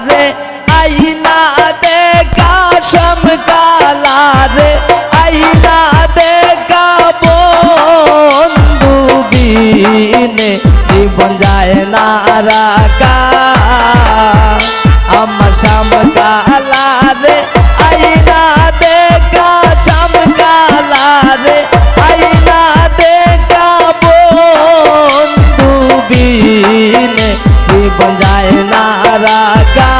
রে আইনা দেখা সমকালা রে আইনা দেখা বন্ধু বিনে জীবন যায় না রাখা আমার সমকালা রে আইনা দেখা সমকালা রে আইনা দেখা বন্ধু বিনে জীবন যায় না রাখা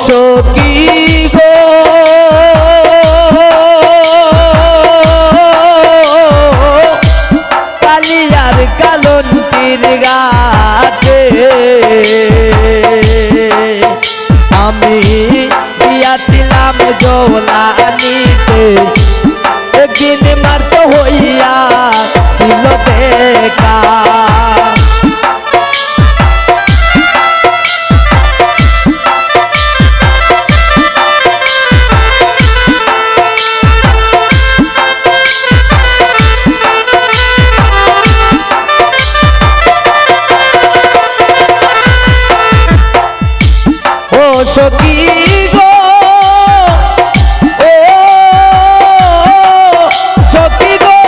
সখী গো কালিয়ার কালন্তির ঘাটে আমি গিয়াছিলাম জৌলানিতে একদিন মার্ত হইয়া ছিল দেখা সখী গো ও সখী গো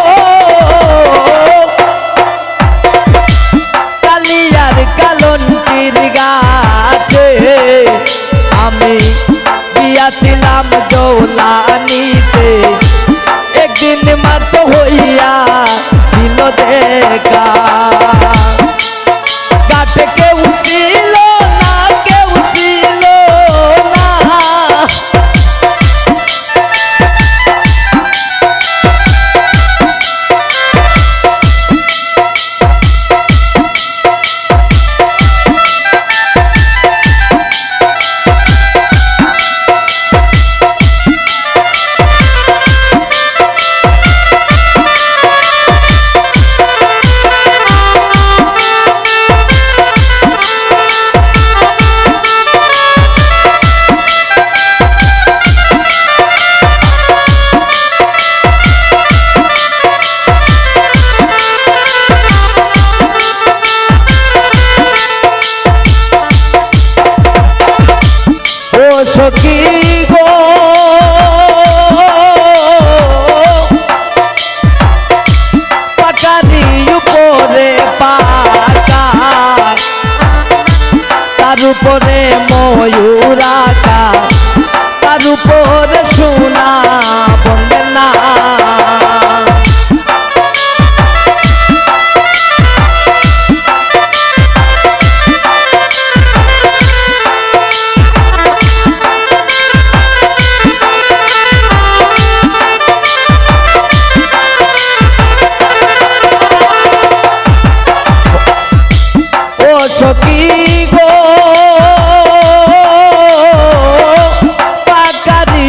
কালিয়ার কালন্তির ঘাটে আমি গিয়াছিলাম জৌলানিতে একদিন মাত্র হইয়া ছিল দেখা ঘাটে কেউ ছিল না কেউ ছিল না সখী গো পাকারি উপরে পাকা তার উপরে ময়ূর আঁকা তার উপরে সোনা বন্দনা সখী গো পাকারি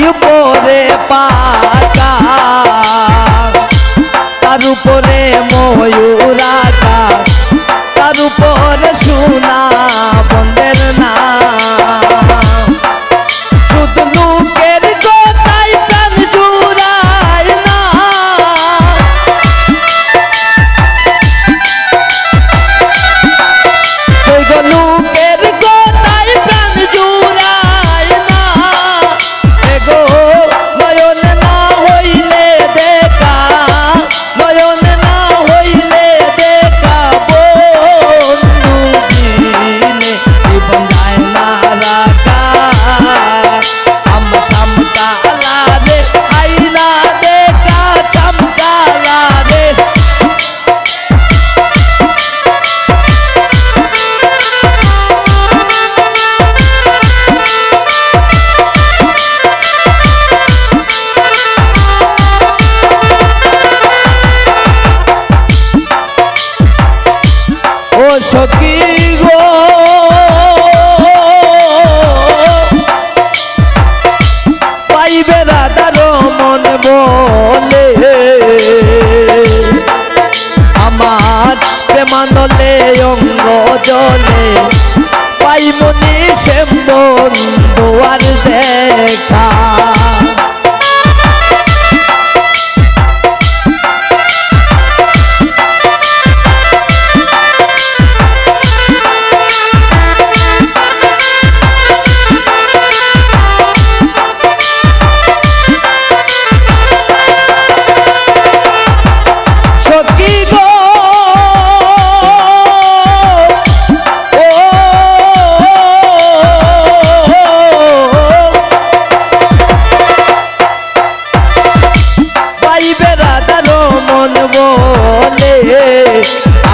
বলে আমার প্রেমানলে অঙ্গ জলে পাইমনি সে বন্ধু আর দেখা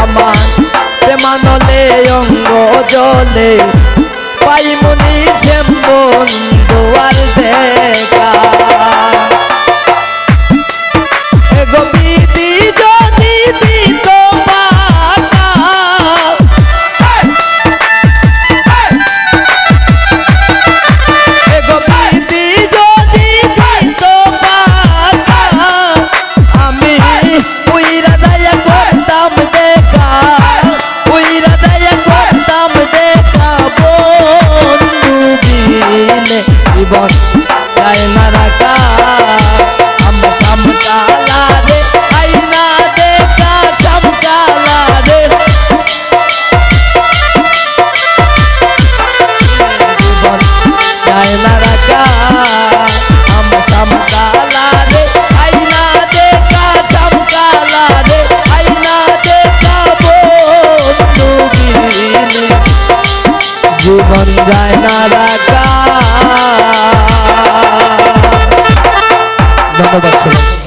আমার প্রেমানলে অঙ্গ জলে পাইমনি সে বন্ধু আর দেখা গোপীতি যদি দিত পাতা গোপীতি যদি দিত পাতা আমি উইরা যাইয়া করতাম দেখা উইরা যাইয়া করতাম দেখা বন্ধু বিনে জীবন যায় না রাখা আমরা সামকালা রে আইনা দেখা সামকালা রে জীবন যায় না রাখা আমরা সামকালা রে আইনা দেখা সামকালা রে আইনা দেখা বন্ধু বিনে জীবন যায় না রাখা। ধন্যবাদ।